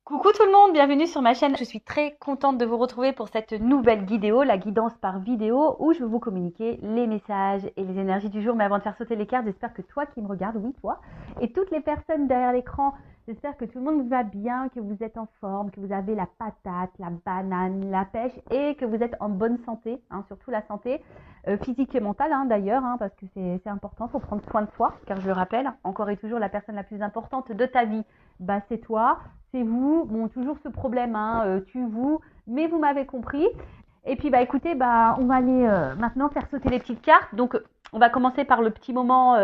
Coucou tout le monde, bienvenue sur ma chaîne. Je suis très contente de vous retrouver pour cette nouvelle vidéo, la guidance par vidéo, où je vais vous communiquer les messages et les énergies du jour. Mais avant de faire sauter les cartes, j'espère que toi qui me regardes, oui toi, et toutes les personnes derrière l'écran, j'espère que tout le monde va bien, que vous êtes en forme, que vous avez la patate, la banane, la pêche et que vous êtes en bonne santé, surtout la santé physique et mentale d'ailleurs, parce que c'est important, il faut prendre soin de soi, car je le rappelle, encore et toujours la personne la plus importante de ta vie, c'est toi. C'est vous, bon, toujours ce problème, tu, vous, mais vous m'avez compris. Et puis, écoutez, on va aller maintenant faire sauter les petites cartes. Donc, on va commencer par le petit moment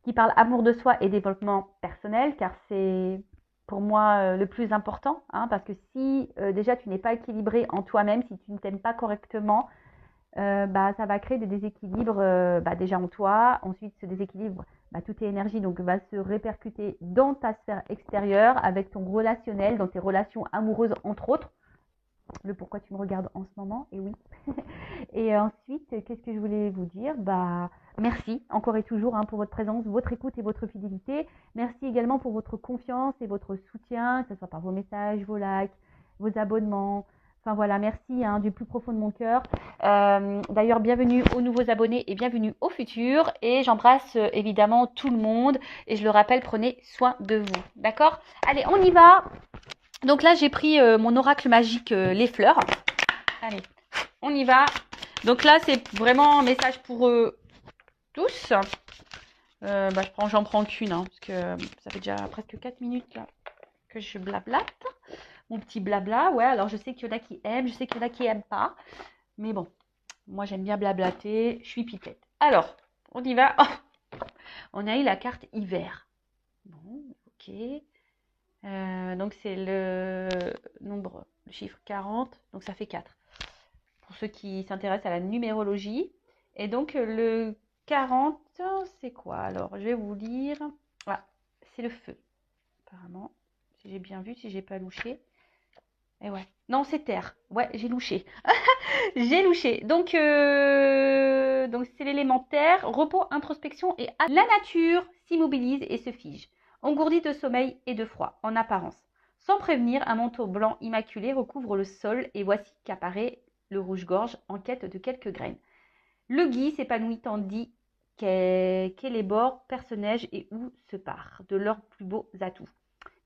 qui parle amour de soi et développement personnel, car c'est pour moi le plus important, parce que si déjà tu n'es pas équilibré en toi-même, si tu ne t'aimes pas correctement, ça va créer des déséquilibres déjà en toi. Ensuite, ce déséquilibre, toutes tes énergies donc, va se répercuter dans ta sphère extérieure avec ton relationnel, dans tes relations amoureuses entre autres. Le pourquoi tu me regardes en ce moment, et oui. Et ensuite, qu'est-ce que je voulais vous dire? Merci encore et toujours pour votre présence, votre écoute et votre fidélité. Merci également pour votre confiance et votre soutien, que ce soit par vos messages, vos likes, vos abonnements. Enfin voilà, merci du plus profond de mon cœur. D'ailleurs, bienvenue aux nouveaux abonnés et bienvenue au futur. Et j'embrasse évidemment tout le monde. Et je le rappelle, prenez soin de vous. D'accord? Allez, on y va. Donc là, j'ai pris mon oracle magique, les fleurs. Allez, on y va. Donc là, c'est vraiment un message pour tous. J'en prends qu'une, parce que ça fait déjà presque 4 minutes là que je blablate. Mon petit blabla, ouais, alors je sais qu'il y en a qui aiment, je sais qu'il y en a qui n'aiment pas. Mais bon, moi j'aime bien blablater, je suis pipette. Alors, on y va. Oh, on a eu la carte hiver. Bon, ok. Donc c'est le nombre, le chiffre 40, donc ça fait 4. Pour ceux qui s'intéressent à la numérologie. Et donc le 40, c'est quoi? Alors, je vais vous lire. Ah, c'est le feu, apparemment. Si j'ai bien vu, si j'ai pas louché. Et ouais. Non, c'est terre. Ouais, j'ai louché. J'ai louché. Donc c'est l'élémentaire, repos, introspection et la nature s'immobilise et se fige, engourdie de sommeil et de froid, en apparence. Sans prévenir, un manteau blanc immaculé recouvre le sol et voici qu'apparaît le rouge-gorge en quête de quelques graines. Le gui s'épanouit tandis qu'Élébore perce-neige et où se part de leurs plus beaux atouts.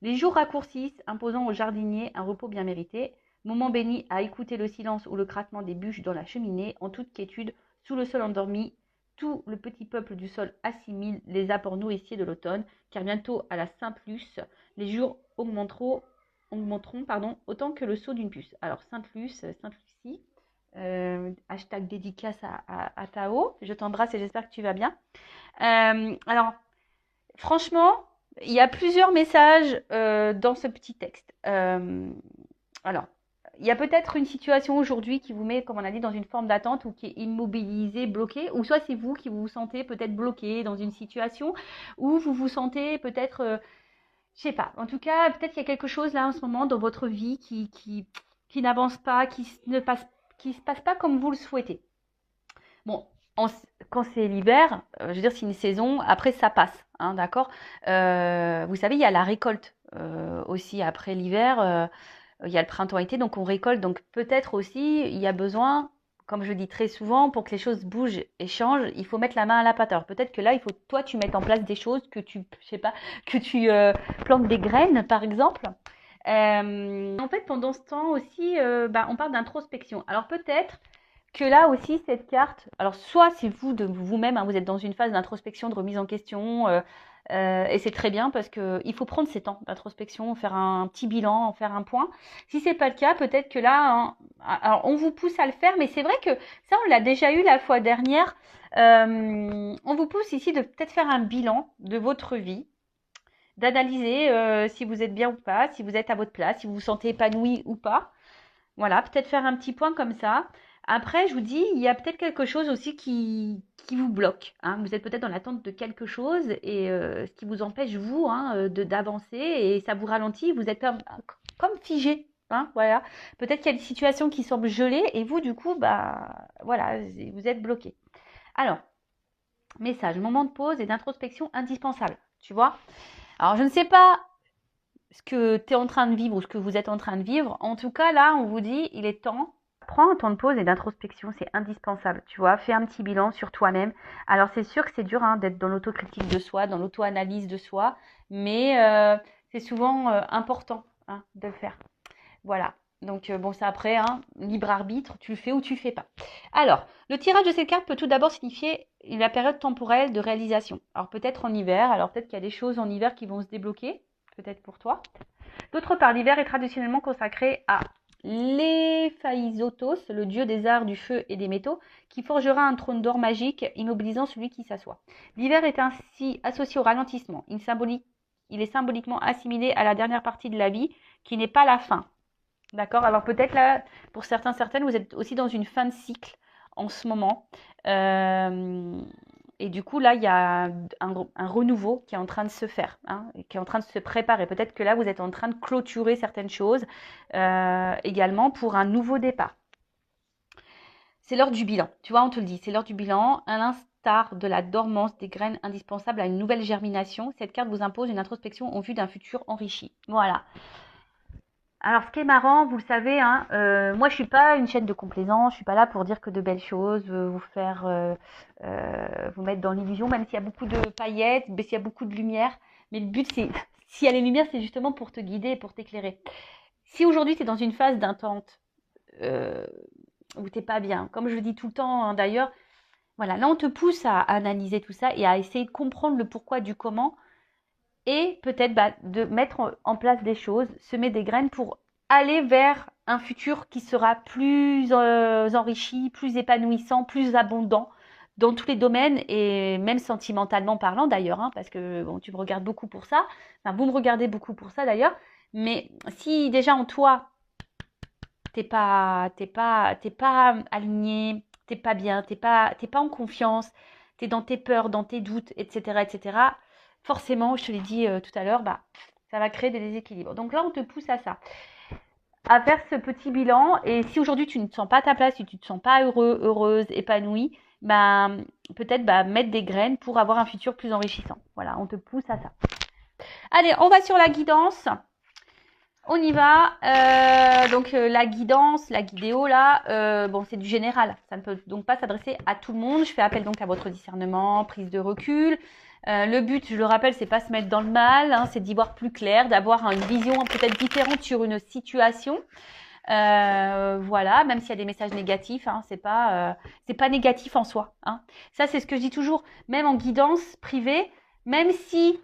Les jours raccourcissent, imposant aux jardiniers un repos bien mérité, moment béni à écouter le silence ou le craquement des bûches dans la cheminée, en toute quiétude, sous le sol endormi, tout le petit peuple du sol assimile les apports nourriciers de l'automne, car bientôt à la Sainte-Luce, les jours augmenteront autant que le saut d'une puce. Alors Sainte-Luce, Sainte-Lucie, hashtag dédicace à Tao, je t'embrasse et j'espère que tu vas bien. Alors, franchement, il y a plusieurs messages dans ce petit texte. Alors, il y a peut-être une situation aujourd'hui qui vous met, comme on a dit, dans une forme d'attente ou qui est immobilisée, bloquée, ou soit c'est vous qui vous sentez peut-être bloqué dans une situation, ou vous vous sentez peut-être, je sais pas, en tout cas, peut-être qu'il y a quelque chose là en ce moment dans votre vie qui n'avance pas, qui se passe pas comme vous le souhaitez. Bon, quand c'est l'hiver, je veux dire, c'est une saison, après ça passe, d'accord. Vous savez, il y a la récolte aussi après l'hiver, il y a le printemps-été, donc on récolte. Donc peut-être aussi, il y a besoin, comme je dis très souvent, pour que les choses bougent et changent, il faut mettre la main à la pâte. Alors peut-être que là, il faut toi, tu mettes en place des choses, je sais pas, que tu plantes des graines, par exemple. En fait, pendant ce temps aussi, on parle d'introspection. Alors peut-être que là aussi, cette carte, alors soit c'est vous de vous-même, vous êtes dans une phase d'introspection, de remise en question, et c'est très bien parce qu'il faut prendre ces temps d'introspection, faire un petit bilan, faire un point. Si c'est pas le cas, peut-être que là, alors on vous pousse à le faire, mais c'est vrai que ça, on l'a déjà eu la fois dernière. On vous pousse ici de peut-être faire un bilan de votre vie, d'analyser si vous êtes bien ou pas, si vous êtes à votre place, si vous vous sentez épanoui ou pas. Voilà, peut-être faire un petit point comme ça. Après, je vous dis, il y a peut-être quelque chose aussi qui vous bloque. Vous êtes peut-être dans l'attente de quelque chose et ce qui vous empêche, vous, d'avancer et ça vous ralentit. Vous êtes comme figé. Voilà. Peut-être qu'il y a des situations qui semblent gelées et vous, du coup, voilà, vous êtes bloqué. Alors, message, moment de pause et d'introspection indispensable. Tu vois? Alors, je ne sais pas ce que tu es en train de vivre ou ce que vous êtes en train de vivre. En tout cas, là, on vous dit, il est temps. Prends un temps de pause et d'introspection, c'est indispensable, tu vois. Fais un petit bilan sur toi-même. Alors, c'est sûr que c'est dur d'être dans l'autocritique de soi, dans l'auto-analyse de soi, mais c'est souvent important de le faire. Voilà. Donc, bon, c'est après, libre arbitre, tu le fais ou tu le fais pas. Alors, le tirage de cette carte peut tout d'abord signifier la période temporelle de réalisation. Alors, peut-être en hiver, alors peut-être qu'il y a des choses en hiver qui vont se débloquer, peut-être pour toi. D'autre part, l'hiver est traditionnellement consacré à l'Héphaïstos, le dieu des arts, du feu et des métaux, qui forgera un trône d'or magique, immobilisant celui qui s'assoit. L'hiver est ainsi associé au ralentissement. Il est symboliquement assimilé à la dernière partie de la vie, qui n'est pas la fin. D'accord? Alors peut-être là, pour certaines, vous êtes aussi dans une fin de cycle en ce moment. Et du coup, là, il y a un renouveau qui est en train de se faire, qui est en train de se préparer. Peut-être que là, vous êtes en train de clôturer certaines choses également pour un nouveau départ. C'est l'heure du bilan. Tu vois, on te le dit, c'est l'heure du bilan. À l'instar de la dormance des graines indispensables à une nouvelle germination, cette carte vous impose une introspection en vue d'un futur enrichi. Voilà. Alors, ce qui est marrant, vous le savez, moi je suis pas une chaîne de complaisance, je suis pas là pour dire que de belles choses, vous faire, vous mettre dans l'illusion, même s'il y a beaucoup de paillettes, mais s'il y a beaucoup de lumière. Mais le but, c'est, s'il y a les lumières, c'est justement pour te guider et pour t'éclairer. Si aujourd'hui tu es dans une phase d'intente, où t'es pas bien, comme je le dis tout le temps d'ailleurs, voilà, là on te pousse à analyser tout ça et à essayer de comprendre le pourquoi du comment et peut-être de mettre en place des choses, semer des graines pour aller vers un futur qui sera plus enrichi, plus épanouissant, plus abondant dans tous les domaines et même sentimentalement parlant d'ailleurs, parce que bon, tu me regardes beaucoup pour ça, enfin, vous me regardez beaucoup pour ça d'ailleurs, mais si déjà en toi, t'es pas aligné, t'es pas bien, t'es pas en confiance, t'es dans tes peurs, dans tes doutes, etc., forcément, je te l'ai dit tout à l'heure, ça va créer des déséquilibres. Donc là, on te pousse à ça, à faire ce petit bilan. Et si aujourd'hui tu ne te sens pas à ta place, si tu ne te sens pas heureux, heureuse, épanouie, peut-être mettre des graines pour avoir un futur plus enrichissant. Voilà, on te pousse à ça. Allez, on va sur la guidance. On y va. Donc la guidance, la guidéo là, bon c'est du général. Ça ne peut donc pas s'adresser à tout le monde. Je fais appel donc à votre discernement, prise de recul. Le but, je le rappelle, c'est pas se mettre dans le mal, c'est d'y voir plus clair, d'avoir une vision peut-être différente sur une situation. Voilà, même s'il y a des messages négatifs, c'est pas négatif en soi. Ça c'est ce que je dis toujours, même en guidance privée, même si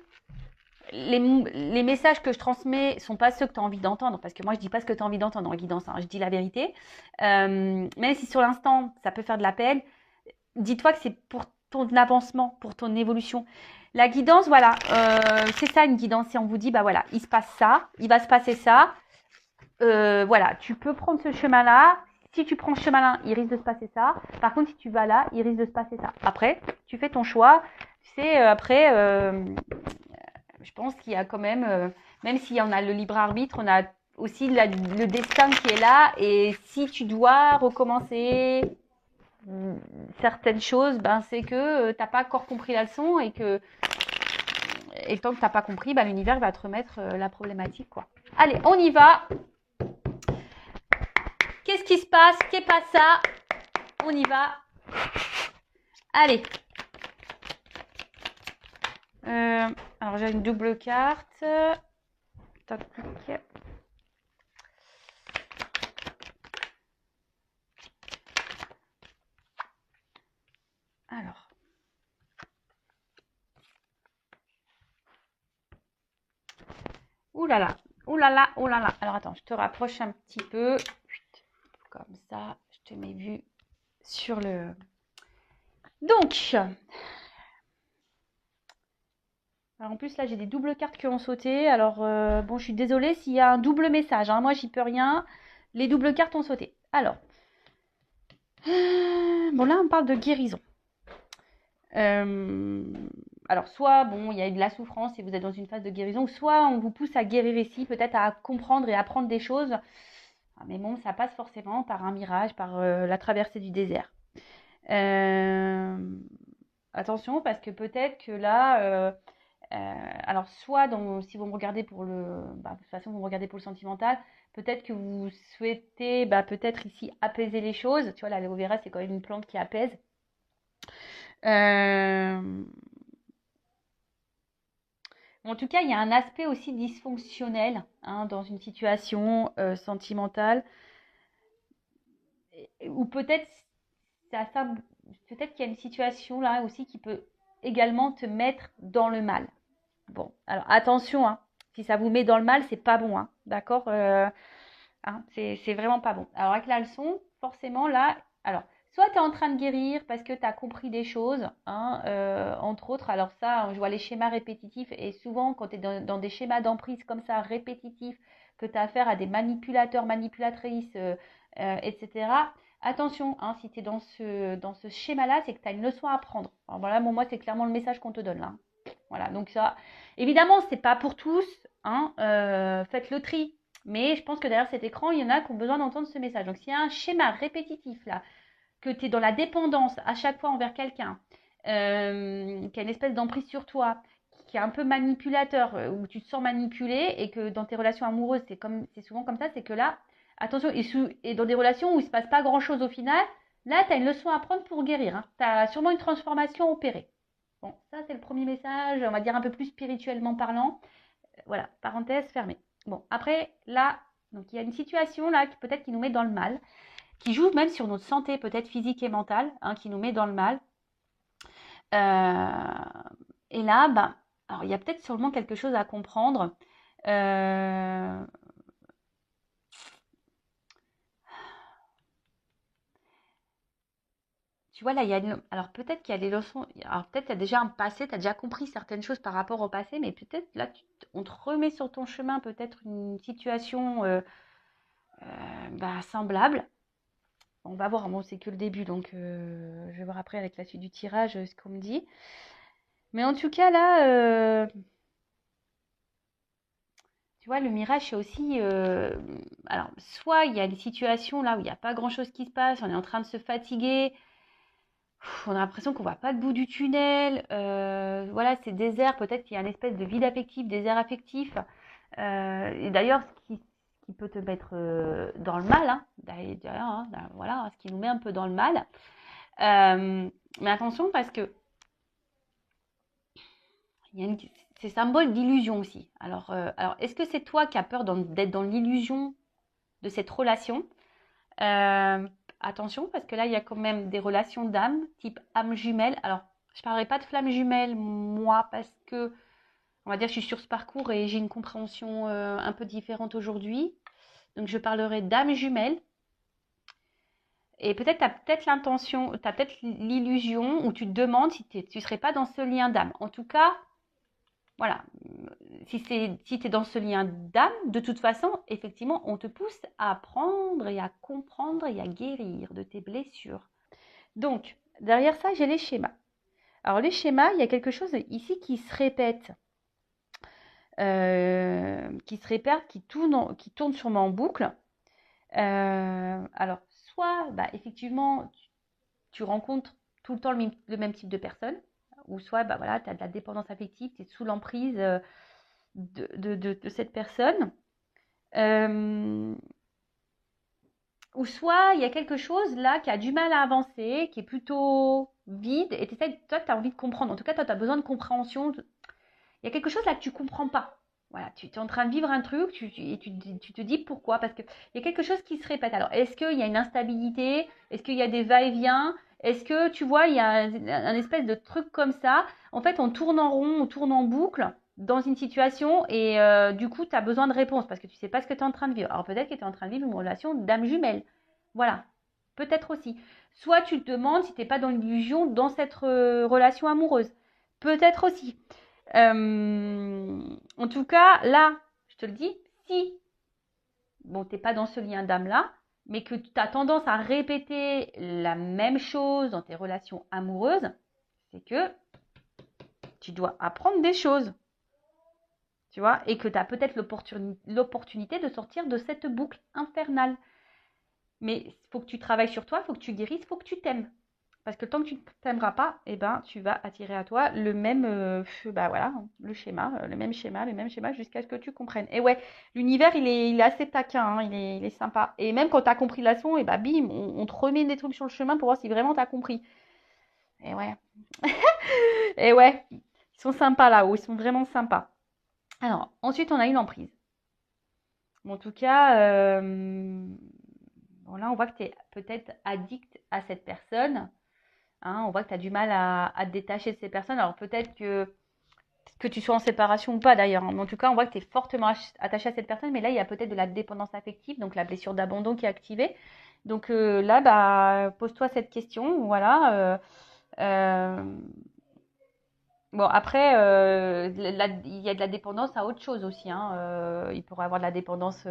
les messages que je transmets sont pas ceux que tu as envie d'entendre, parce que moi je dis pas ce que tu as envie d'entendre en guidance, je dis la vérité. Même si sur l'instant ça peut faire de la peine, dis-toi que c'est pour ton avancement, pour ton évolution. La guidance, voilà, c'est ça une guidance. Si on vous dit, voilà, il se passe ça, il va se passer ça, voilà, tu peux prendre ce chemin-là. Si tu prends ce chemin-là, il risque de se passer ça. Par contre, si tu vas là, il risque de se passer ça. Après, tu fais ton choix. Tu sais, après, je pense qu'il y a quand même s'il y en a le libre arbitre, on a aussi le destin qui est là. Et si tu dois recommencer certaines choses, c'est que t'as pas encore compris la leçon et tant que t'as pas compris, l'univers va te remettre la problématique, quoi. Allez, on y va. Qu'est-ce qui se passe? Qu'est pas ça? On y va. Allez. Alors j'ai une double carte. Toc. Alors. Ouh là là. Ouh là là. Ouh là là. Alors attends, je te rapproche un petit peu. Comme ça, je te mets vue sur le... Donc, alors en plus là j'ai des doubles cartes qui ont sauté. Alors bon, je suis désolée s'il y a un double message. Moi j'y peux rien. Les doubles cartes ont sauté. Alors, bon là on parle de guérison. Alors soit bon, il y a eu de la souffrance et vous êtes dans une phase de guérison, soit on vous pousse à guérir ici, peut-être à comprendre et apprendre des choses. Mais bon, ça passe forcément par un mirage, par la traversée du désert. Attention, parce que peut-être que là, Alors, soit si vous me regardez pour de toute façon, vous me regardez pour le sentimental, peut-être que vous souhaitez, peut-être ici, apaiser les choses. Tu vois, l'aloe vera, c'est quand même une plante qui apaise. Euh, En tout cas, il y a un aspect aussi dysfonctionnel hein, dans une situation sentimentale, ou peut-être peut-être qu'il y a une situation là aussi qui peut également te mettre dans le mal. Bon, alors attention, hein, si ça vous met dans le mal, c'est pas bon, hein, d'accord hein, c'est vraiment pas bon. Alors avec la leçon, forcément là, alors soit tu es en train de guérir parce que tu as compris des choses, hein, entre autres, alors ça, je vois les schémas répétitifs et souvent quand tu es dans des schémas d'emprise comme ça, répétitifs, que tu as affaire à des manipulateurs, manipulatrices, etc. Attention, hein, si tu es dans ce schéma-là, c'est que tu as une leçon à apprendre. Alors voilà, moi, c'est clairement le message qu'on te donne là. Voilà, donc ça, évidemment, c'est pas pour tous, hein, faites le tri. Mais je pense que derrière cet écran, il y en a qui ont besoin d'entendre ce message. Donc, s'il y a un schéma répétitif là, que tu es dans la dépendance à chaque fois envers quelqu'un, qui a une espèce d'emprise sur toi, qui est un peu manipulateur, où tu te sens manipulé et que dans tes relations amoureuses, c'est souvent comme ça, c'est que là, attention, et dans des relations où il ne se passe pas grand-chose au final, là, tu as une leçon à prendre pour guérir. Hein. Tu as sûrement une transformation opérée. Bon, ça, c'est le premier message, on va dire un peu plus spirituellement parlant. Voilà, parenthèse fermée. Bon, après, là, donc il y a une situation là qui peut-être qui nous met dans le mal, qui joue même sur notre santé, peut-être physique et mentale, hein, qui nous met dans le mal. Et là, alors il y a peut-être sûrement quelque chose à comprendre. Tu vois, là, alors peut-être qu'il y a des leçons, alors peut-être qu'il y a déjà un passé, tu as déjà compris certaines choses par rapport au passé, mais peut-être là, on te remet sur ton chemin peut-être une situation semblable. On va voir, bon, c'est que le début, donc je vais voir après avec la suite du tirage ce qu'on me dit. Mais en tout cas, là, tu vois, le mirage, c'est aussi... alors, soit il y a des situations là où il n'y a pas grand-chose qui se passe, on est en train de se fatiguer, on a l'impression qu'on ne voit pas le bout du tunnel, voilà, c'est désert, peut-être qu'il y a une espèce de vide affectif, désert affectif. Et d'ailleurs, ce qui peut te mettre dans le mal, hein, d'ailleurs, hein, voilà, ce qui nous met un peu dans le mal. Mais attention parce que c'est symbole d'illusion aussi. Alors est-ce que c'est toi qui as peur d'être dans l'illusion de cette relation Attention, parce que là, il y a quand même des relations d'âme, type âme jumelle. Alors, je ne parlerai pas de flamme jumelle, moi, parce que, on va dire, je suis sur ce parcours et j'ai une compréhension un peu différente aujourd'hui. Donc, je parlerai d'âme jumelle. Et peut-être, tu as peut-être l'intention, tu as peut-être l'illusion, où tu te demandes si tu ne serais pas dans ce lien d'âme. En tout cas, voilà, si tu es dans ce lien d'âme, de toute façon, effectivement, on te pousse à apprendre et à comprendre et à guérir de tes blessures. Donc, derrière ça, j'ai les schémas. Alors, les schémas, il y a quelque chose ici qui se répète, qui tourne sûrement en boucle. Alors, soit, effectivement, tu rencontres tout le temps le même type de personne, ou soit, voilà, tu as de la dépendance affective, tu es sous l'emprise de cette personne. Ou soit il y a quelque chose là qui a du mal à avancer, qui est plutôt vide, et toi, tu as envie de comprendre. En tout cas, toi, tu as besoin de compréhension. Il y a quelque chose là que tu ne comprends pas. Voilà, tu es en train de vivre un truc et tu te dis pourquoi. Parce qu'il y a quelque chose qui se répète. Alors, est-ce qu'il y a une instabilité? Est-ce qu'il y a des va-et-vient? Est-ce que, tu vois, il y a un espèce de truc comme ça? En fait, on tourne en rond, on tourne en boucle dans une situation et du coup, tu as besoin de réponses parce que tu ne sais pas ce que tu es en train de vivre. Alors, peut-être que tu es en train de vivre une relation d'âme jumelle. Voilà, peut-être aussi. Soit tu te demandes si tu n'es pas dans l'illusion dans cette relation amoureuse. Peut-être aussi. En tout cas, là, je te le dis, si bon, tu n'es pas dans ce lien d'âme-là, mais que tu as tendance à répéter la même chose dans tes relations amoureuses, c'est que tu dois apprendre des choses. Tu vois, et que tu as peut-être l'opportunité de sortir de cette boucle infernale. Mais il faut que tu travailles sur toi, il faut que tu guérisses, il faut que tu t'aimes. Parce que tant que tu ne t'aimeras pas, eh ben, tu vas attirer à toi le même, bah voilà, le même schéma jusqu'à ce que tu comprennes. Et ouais, l'univers, il est assez taquin, hein, il est sympa. Et même quand tu as compris la leçon, et bah bim, on te remet des trucs sur le chemin pour voir si vraiment tu as compris. Et ouais, et ouais, ils sont sympas là-haut, ils sont vraiment sympas. Alors, ensuite, on a une emprise. Bon, en tout cas, bon, là, on voit que tu es peut-être addict à cette personne. Hein, on voit que tu as du mal à te détacher de ces personnes. Alors peut-être que tu sois en séparation ou pas d'ailleurs. Hein, mais en tout cas, on voit que tu es fortement attaché à cette personne. Mais là, il y a peut-être de la dépendance affective, donc la blessure d'abandon qui est activée. Donc là, bah, pose-toi cette question. Voilà. Euh, bon, après, il y a de la dépendance à autre chose aussi. Hein. Il pourrait y avoir de la dépendance.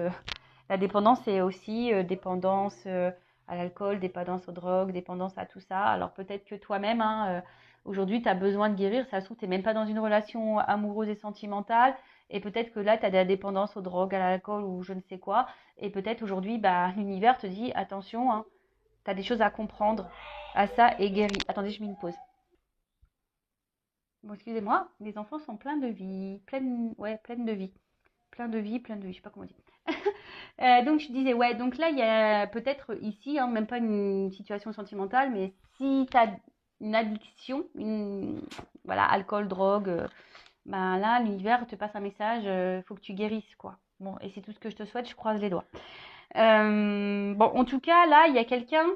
La dépendance, c'est aussi dépendance à l'alcool, dépendance aux drogues, dépendance à tout ça. Alors peut-être que toi-même, hein, aujourd'hui, tu as besoin de guérir. Ça se trouve, tu n'es même pas dans une relation amoureuse et sentimentale. Et peut-être que là, tu as de la dépendance aux drogues, à l'alcool ou je ne sais quoi. Et peut-être aujourd'hui, bah, l'univers te dit, attention, hein, tu as des choses à comprendre à ça et guéris. Attendez, je mets une pause. Bon, excusez-moi, les enfants sont pleins de vie, ouais, pleines de vie. Plein de vie, je sais pas comment on dit. Donc je disais, ouais, donc là, il y a peut-être ici, hein, même pas une situation sentimentale, mais si tu as une addiction, voilà, alcool, drogue, ben là, l'univers te passe un message, faut que tu guérisses, quoi. Bon, et c'est tout ce que je te souhaite, je croise les doigts. Bon, en tout cas, là, il y a quelqu'un,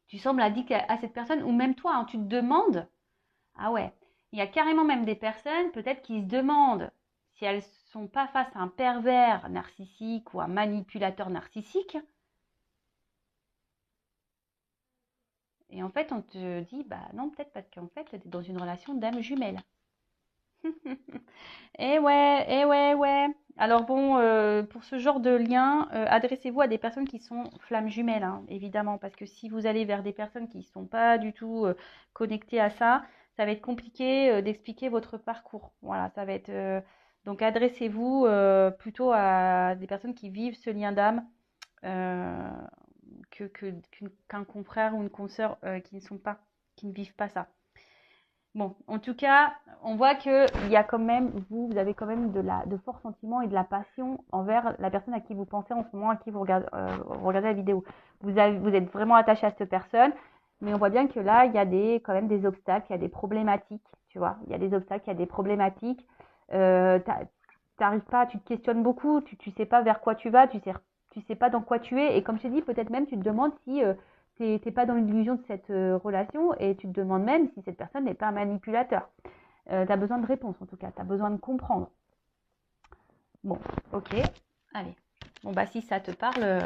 tu sembles addict à cette personne, ou même toi, hein, tu te demandes, ah ouais, il y a carrément même des personnes, peut-être, qui se demandent si elles sont pas face à un pervers narcissique ou un manipulateur narcissique. Et en fait, on te dit, bah non, peut-être parce qu'en fait, tu es dans une relation d'âme jumelle. Eh ouais, ouais. Alors bon, pour ce genre de lien, adressez-vous à des personnes qui sont flammes jumelles, hein, évidemment, parce que si vous allez vers des personnes qui ne sont pas du tout connectées à ça, ça va être compliqué d'expliquer votre parcours. Voilà, ça va être. Donc adressez-vous plutôt à des personnes qui vivent ce lien d'âme euh, qu'un confrère ou une consoeur qui ne sont pas, qui ne vivent pas ça. Bon, en tout cas, on voit que il y a quand même, vous avez quand même de forts sentiments et de la passion envers la personne à qui vous pensez en ce moment, à qui vous regardez la vidéo. Vous êtes vraiment attaché à cette personne, mais on voit bien que là, il y a quand même des obstacles, il y a des problématiques, tu vois. Il y a des obstacles, il y a des problématiques. T'arrives pas, tu te questionnes beaucoup, tu sais pas vers quoi tu vas, tu sais pas dans quoi tu es. Et comme je t'ai dit, peut-être même tu te demandes si t'es pas dans l'illusion de cette relation et tu te demandes même si cette personne n'est pas un manipulateur. Tu as besoin de réponses en tout cas, tu as besoin de comprendre. Bon, ok, allez. Bon, bah si ça te parle,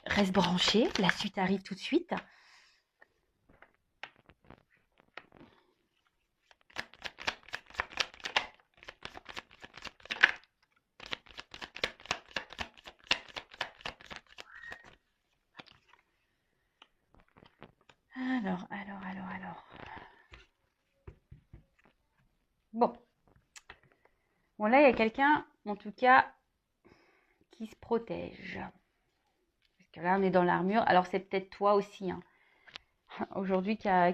reste branché, la suite arrive tout de suite. Alors. Bon. Bon, là, il y a quelqu'un, en tout cas, qui se protège. Parce que là, on est dans l'armure. Alors, c'est peut-être toi aussi, hein. Aujourd'hui, qui a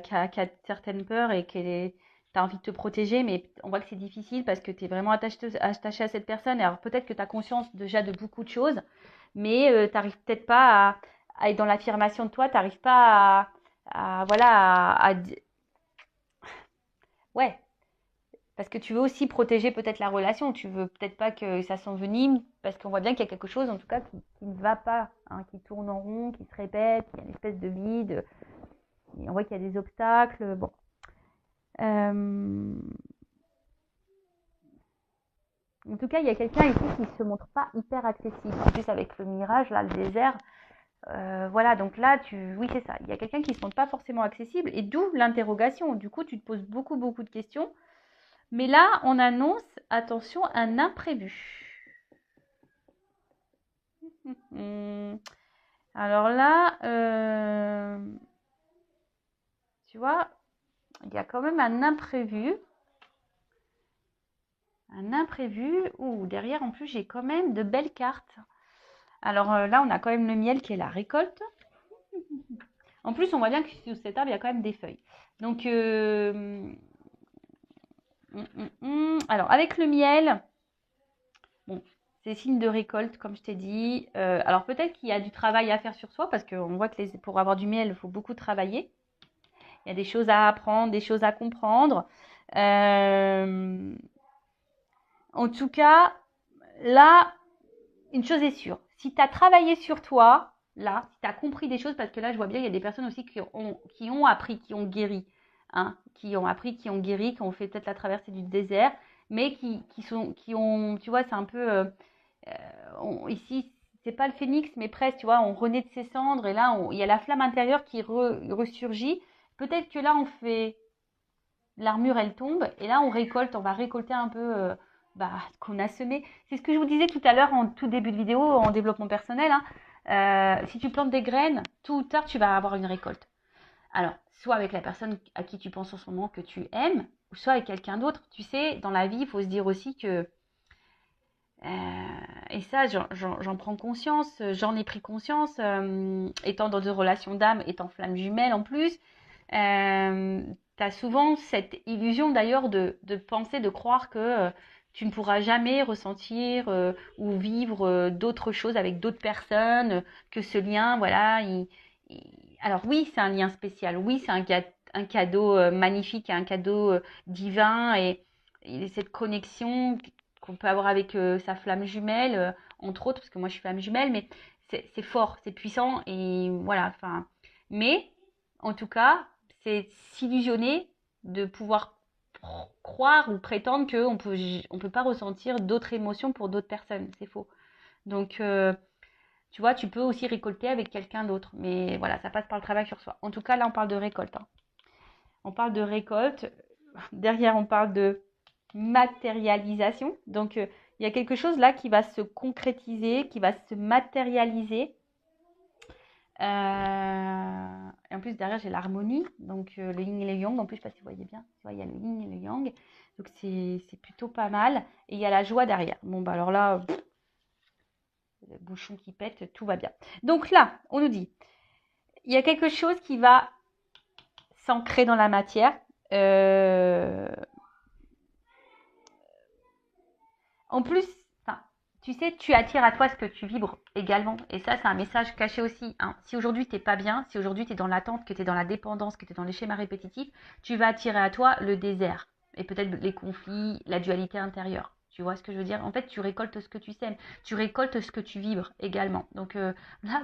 certaines peurs et tu as envie de te protéger, mais on voit que c'est difficile parce que tu es vraiment attaché à cette personne. Alors, peut-être que tu as conscience déjà de beaucoup de choses, mais tu n'arrives peut-être pas à être dans l'affirmation de toi, tu n'arrives pas voilà, ouais, parce que tu veux aussi protéger peut-être la relation, tu veux peut-être pas que ça s'envenime, parce qu'on voit bien qu'il y a quelque chose, en tout cas, qui ne va pas, hein, qui tourne en rond, qui se répète, il y a une espèce de vide, et on voit qu'il y a des obstacles, bon. En tout cas, il y a quelqu'un ici qui ne se montre pas hyper accessible. En plus, avec le mirage, là, le désert, voilà, donc là, oui, c'est ça. Il y a quelqu'un qui ne se montre pas forcément accessible, et d'où l'interrogation. Du coup, tu te poses beaucoup, beaucoup de questions. Mais là, on annonce, attention, un imprévu. Alors là, tu vois, il y a quand même un imprévu. Un imprévu. Ouh, derrière, en plus, j'ai quand même de belles cartes. Alors là, on a quand même le miel qui est la récolte. En plus, on voit bien que sous cet arbre, il y a quand même des feuilles. Donc, alors, avec le miel, bon, c'est signe de récolte, comme je t'ai dit. Alors, peut-être qu'il y a du travail à faire sur soi, parce qu'on voit que pour avoir du miel, il faut beaucoup travailler. Il y a des choses à apprendre, des choses à comprendre. En tout cas, là, une chose est sûre. Si tu as travaillé sur toi, là, si tu as compris des choses, parce que là, je vois bien, il y a des personnes aussi qui ont appris, qui ont guéri. Hein, qui ont appris, qui ont guéri, qui ont fait peut-être la traversée du désert, mais qui ont, tu vois, c'est un peu, ici, c'est pas le phénix, mais presque, tu vois, on renaît de ses cendres, et là, il y a la flamme intérieure qui ressurgit. Peut-être que là, on fait, l'armure, elle tombe, et là, on va récolter un peu ce qu'on a semé. C'est ce que je vous disais tout à l'heure en tout début de vidéo, en développement personnel. Hein. Si tu plantes des graines, tôt ou tard, tu vas avoir une récolte. Alors, soit avec la personne à qui tu penses en ce moment que tu aimes, ou soit avec quelqu'un d'autre. Tu sais, dans la vie, il faut se dire aussi que, et ça, j'en prends conscience, j'en ai pris conscience, étant dans des relations d'âme, étant flamme jumelle en plus, tu as souvent cette illusion d'ailleurs de penser, de croire que tu ne pourras jamais ressentir ou vivre d'autres choses avec d'autres personnes, que ce lien, voilà, alors oui, c'est un lien spécial, oui, c'est un cadeau magnifique, un cadeau divin et cette connexion qu'on peut avoir avec sa flamme jumelle, entre autres, parce que moi je suis flamme jumelle, mais c'est fort, c'est puissant et voilà, enfin, mais en tout cas, c'est s'illusionner de pouvoir croire ou prétendre on peut pas ressentir d'autres émotions pour d'autres personnes, c'est faux. Donc, tu vois, tu peux aussi récolter avec quelqu'un d'autre. Mais voilà, ça passe par le travail sur soi. En tout cas, là, on parle de récolte. Hein. On parle de récolte. Derrière, on parle de matérialisation. Donc, il y a quelque chose là qui va se concrétiser, qui va se matérialiser. Et en plus, derrière, j'ai l'harmonie. Donc, le yin et le yang. En plus, je ne sais pas si vous voyez bien. Tu vois, il y a le yin et le yang. Donc, c'est plutôt pas mal. Et il y a la joie derrière. Bon, bah alors là, le bouchon qui pète, tout va bien. Donc là, on nous dit, il y a quelque chose qui va s'ancrer dans la matière. En plus, tu sais, tu attires à toi ce que tu vibres également. Et ça, c'est un message caché aussi. Hein. Si aujourd'hui, tu n'es pas bien, si aujourd'hui, tu es dans l'attente, que tu es dans la dépendance, que tu es dans les schémas répétitifs, tu vas attirer à toi le désert. Et peut-être les conflits, la dualité intérieure. Tu vois ce que je veux dire? En fait, tu récoltes ce que tu sèmes. Tu récoltes ce que tu vibres également. Donc là,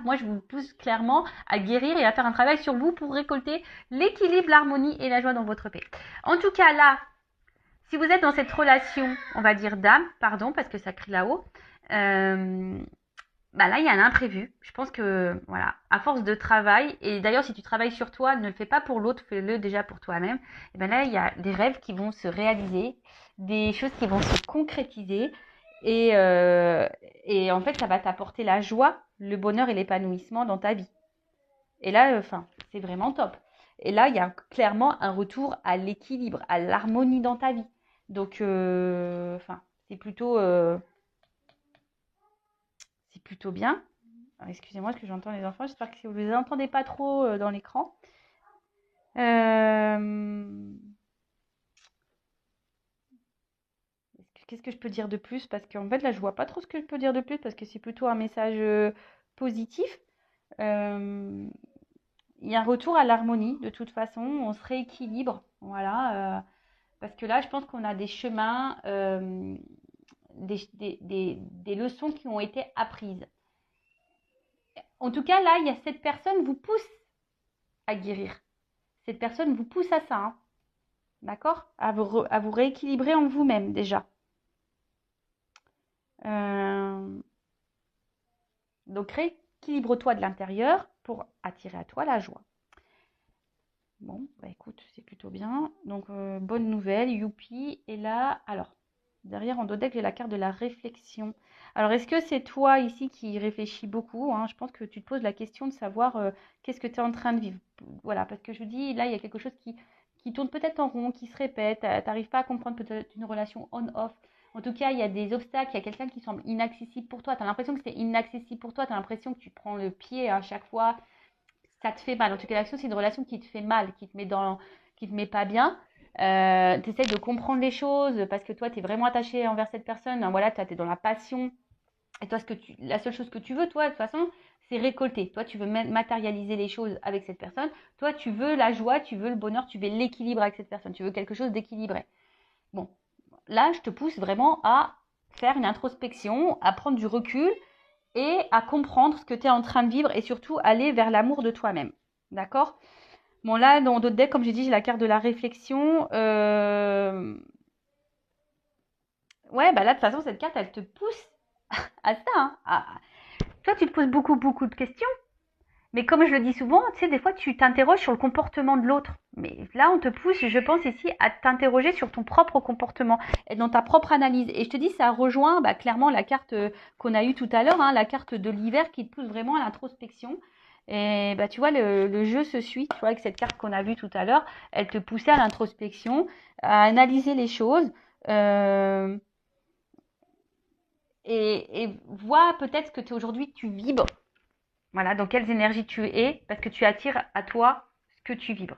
moi, je vous pousse clairement à guérir et à faire un travail sur vous pour récolter l'équilibre, l'harmonie et la joie dans votre paix. En tout cas, là, si vous êtes dans cette relation, on va dire d'âme, pardon, parce que ça crie là-haut, là, il y a un imprévu. Je pense que, voilà, à force de travail, et d'ailleurs, si tu travailles sur toi, ne le fais pas pour l'autre, fais-le déjà pour toi-même. Et bien là, il y a des rêves qui vont se réaliser, des choses qui vont se concrétiser, et en fait, ça va t'apporter la joie, le bonheur et l'épanouissement dans ta vie. Et là, c'est vraiment top. Et là, il y a clairement un retour à l'équilibre, à l'harmonie dans ta vie. Donc, c'est plutôt bien. Excusez-moi, parce que j'entends les enfants. J'espère que vous ne les entendez pas trop dans l'écran. Qu'est-ce que je peux dire de plus? Parce qu'en fait, là, je vois pas trop ce que je peux dire de plus parce que c'est plutôt un message positif. Il y a un retour à l'harmonie, de toute façon. On se rééquilibre. Voilà. Parce que là, je pense qu'on a des chemins, des leçons qui ont été apprises. En tout cas, là, il y a cette personne vous pousse à guérir. Cette personne vous pousse à ça. Hein. D'accord? À vous rééquilibrer en vous-même déjà. Donc, rééquilibre-toi de l'intérieur pour attirer à toi la joie. Bon, écoute, c'est plutôt bien. Donc, bonne nouvelle, youpi. Et là, alors, derrière en dos deck, j'ai la carte de la réflexion. Alors, est-ce que c'est toi ici qui réfléchis beaucoup? Hein? Je pense que tu te poses la question de savoir qu'est-ce que tu es en train de vivre. Voilà, parce que je dis, là, il y a quelque chose qui tourne peut-être en rond, qui se répète. Tu n'arrives pas à comprendre peut-être une relation on-off. En tout cas, il y a des obstacles, il y a quelqu'un qui semble inaccessible pour toi. Tu as l'impression que c'est inaccessible pour toi. Tu as l'impression que tu prends le pied à chaque fois. ça te fait mal. En tout cas, l'action, c'est une relation qui te fait mal, qui te met pas bien. Tu essaies de comprendre les choses parce que toi, tu es vraiment attaché envers cette personne. Voilà, tu es dans la passion. Et toi, la seule chose que tu veux, toi, de toute façon, c'est récolter. Toi, tu veux matérialiser les choses avec cette personne. Toi, tu veux la joie, tu veux le bonheur, tu veux l'équilibre avec cette personne. Tu veux quelque chose d'équilibré. Bon, là, je te pousse vraiment à faire une introspection, à prendre du recul et à comprendre ce que tu es en train de vivre et surtout aller vers l'amour de toi-même. D'accord? Bon, là, dans d'autres decks, comme j'ai dit, j'ai la carte de la réflexion. Ouais, bah là, de toute façon, cette carte, elle te pousse à ça. Hein. Toi, tu te poses beaucoup, beaucoup de questions. Mais comme je le dis souvent, tu sais, des fois, tu t'interroges sur le comportement de l'autre. Mais là, on te pousse, je pense ici, à t'interroger sur ton propre comportement et dans ta propre analyse. Et je te dis, ça rejoint clairement la carte qu'on a eue tout à l'heure, hein, la carte de l'hiver qui te pousse vraiment à l'introspection. Et tu vois, le jeu se suit. Tu vois, avec cette carte qu'on a vue tout à l'heure, elle te poussait à l'introspection, à analyser les choses. Euh, et vois peut-être ce que aujourd'hui tu vibres. Voilà, dans quelles énergies tu es, parce que tu attires à toi ce que tu vibres.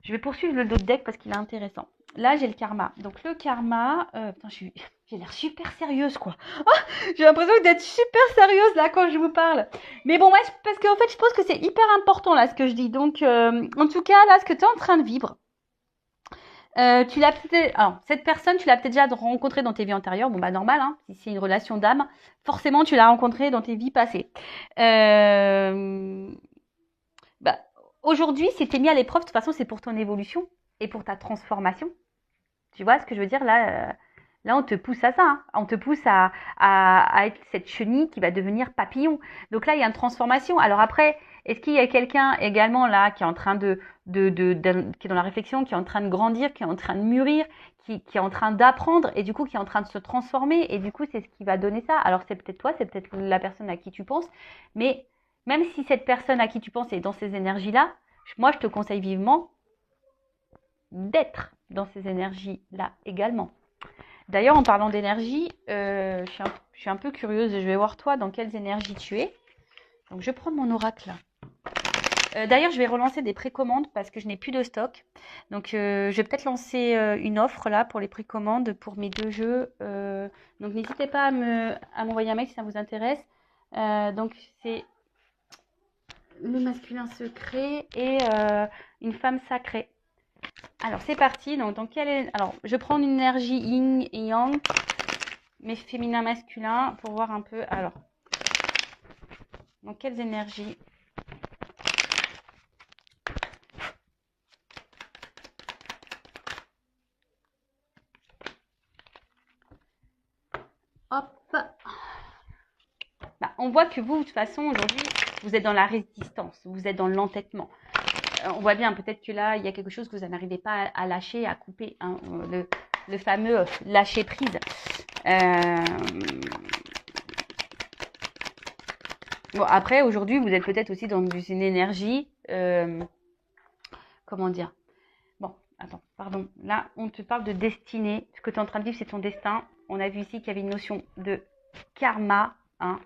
Je vais poursuivre le dos de deck parce qu'il est intéressant. Là, j'ai le karma. Donc, le karma... putain, j'ai l'air super sérieuse, quoi. Oh, j'ai l'impression d'être super sérieuse, là, quand je vous parle. Mais bon, ouais, parce qu'en fait, je pense que c'est hyper important, là, ce que je dis. Donc, en tout cas, là, ce que tu es en train de vivre, tu l'as peut-être... Alors, cette personne, tu l'as peut-être déjà rencontrée dans tes vies antérieures. Bon, bah, normal, hein. Si c'est une relation d'âme, forcément, tu l'as rencontrée dans tes vies passées. Bah, aujourd'hui, si tu es mis à l'épreuve, de toute façon, c'est pour ton évolution et pour ta transformation. Tu vois ce que je veux dire là, là, on te pousse à ça. Hein. On te pousse à être cette chenille qui va devenir papillon. Donc là, il y a une transformation. Alors après, est-ce qu'il y a quelqu'un également là qui est en train qui est dans la réflexion, qui est en train de grandir, qui est en train de mûrir, qui est en train d'apprendre et du coup qui est en train de se transformer et du coup c'est ce qui va donner ça. Alors c'est peut-être toi, c'est peut-être la personne à qui tu penses, mais même si cette personne à qui tu penses est dans ces énergies-là, moi je te conseille vivement d'être dans ces énergies-là également. D'ailleurs, en parlant d'énergie, je suis un peu curieuse et je vais voir toi dans quelles énergies tu es. Donc, je vais prendre mon oracle là. D'ailleurs, je vais relancer des précommandes parce que je n'ai plus de stock. Donc, je vais peut-être lancer une offre là pour les précommandes pour mes 2 jeux. Donc, n'hésitez pas à m'envoyer un mail si ça vous intéresse. Donc, c'est le masculin secret et une femme sacrée. Alors, c'est parti. Donc, alors, je prends une énergie yin et yang, mais féminin, masculin, pour voir un peu. Alors, dans quelles énergies? Hop. Bah, on voit que vous, de toute façon, aujourd'hui, vous êtes dans la résistance, vous êtes dans l'entêtement. On voit bien, peut-être que là, il y a quelque chose que vous n'arrivez pas à lâcher, à couper. Hein, le fameux lâcher prise. Bon, après, aujourd'hui, vous êtes peut-être aussi dans une énergie. Comment dire? Bon, attends, pardon. Là, on te parle de destinée. Ce que tu es en train de vivre, c'est ton destin. On a vu ici qu'il y avait une notion de karma. Hein. De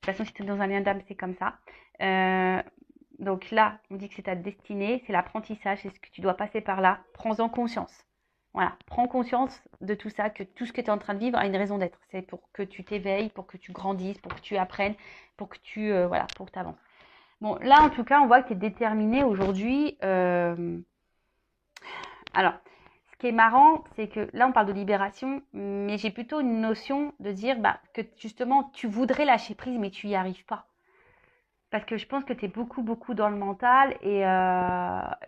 toute façon, si tu es dans un lien d'âme, c'est comme ça. Donc là, on dit que c'est ta destinée, c'est l'apprentissage, c'est ce que tu dois passer par là. Prends-en conscience. Voilà, prends conscience de tout ça, que tout ce que tu es en train de vivre a une raison d'être. C'est pour que tu t'éveilles, pour que tu grandisses, pour que tu apprennes, pour que tu voilà, pour que tu avances. Bon, là, en tout cas, on voit que tu es déterminé aujourd'hui. Alors, ce qui est marrant, c'est que là, on parle de libération, mais j'ai plutôt une notion de dire que justement, tu voudrais lâcher prise, mais tu n'y arrives pas. Parce que je pense que tu es beaucoup, beaucoup dans le mental et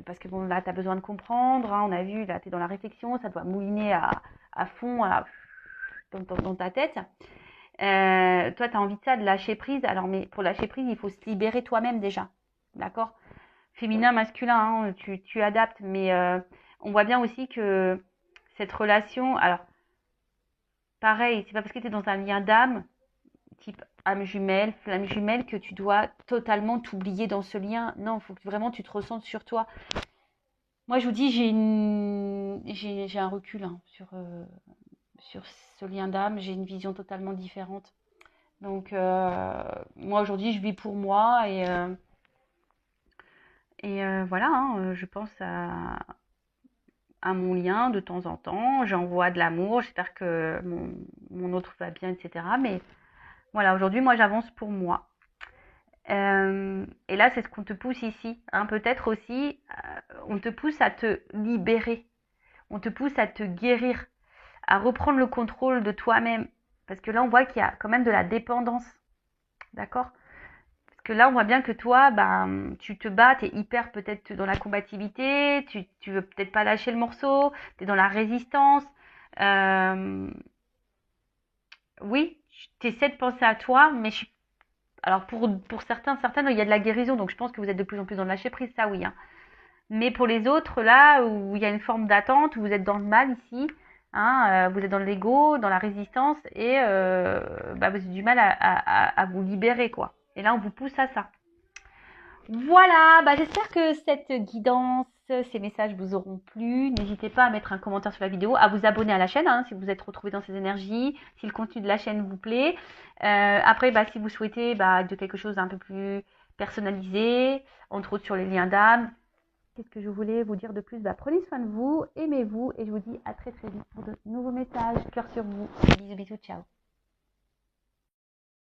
parce que bon, là, tu as besoin de comprendre. Hein, on a vu, là, tu es dans la réflexion, ça doit mouliner à fond dans ta tête. Toi, tu as envie de ça, de lâcher prise. Alors, mais pour lâcher prise, il faut se libérer toi-même déjà. D'accord? Féminin, masculin, hein, tu adaptes, mais on voit bien aussi que cette relation, alors pareil, c'est pas parce que tu es dans un lien d'âme, type âme jumelle, flamme jumelle, que tu dois totalement t'oublier dans ce lien. Non, il faut que vraiment tu te ressentes sur toi. Moi, je vous dis, j'ai un recul hein, sur ce lien d'âme, j'ai une vision totalement différente. Donc, moi aujourd'hui, je vis pour moi et Et voilà, hein, je pense à mon lien de temps en temps. J'envoie de l'amour. J'espère que mon autre va bien, etc. Mais voilà, aujourd'hui, moi, j'avance pour moi. Et là, c'est ce qu'on te pousse ici, hein. Peut-être aussi, on te pousse à te libérer. On te pousse à te guérir, à reprendre le contrôle de toi-même. Parce que là, on voit qu'il y a quand même de la dépendance. D'accord? Parce que là, on voit bien que toi, ben, tu te bats, tu es hyper peut-être dans la combativité, tu veux peut-être pas lâcher le morceau, tu es dans la résistance. Euh, oui, tu essaies de penser à toi, mais alors pour certains, certaines, il y a de la guérison, donc je pense que vous êtes de plus en plus dans le lâcher prise, ça oui, hein. Mais pour les autres, là où il y a une forme d'attente, où vous êtes dans le mal ici, hein, vous êtes dans l'ego, dans la résistance, et bah, vous avez du mal à vous libérer, quoi. Et là, on vous pousse à ça. Voilà, bah j'espère que cette guidance, ces messages vous auront plu. N'hésitez pas à mettre un commentaire sur la vidéo, à vous abonner à la chaîne hein, si vous êtes retrouvé dans ces énergies, si le contenu de la chaîne vous plaît. Après, bah, si vous souhaitez de quelque chose d'un peu plus personnalisé, entre autres sur les liens d'âme, qu'est-ce que je voulais vous dire de plus? Bah, prenez soin de vous, aimez-vous et je vous dis à très très vite pour de nouveaux messages. Cœur sur vous. Bisous bisous, ciao.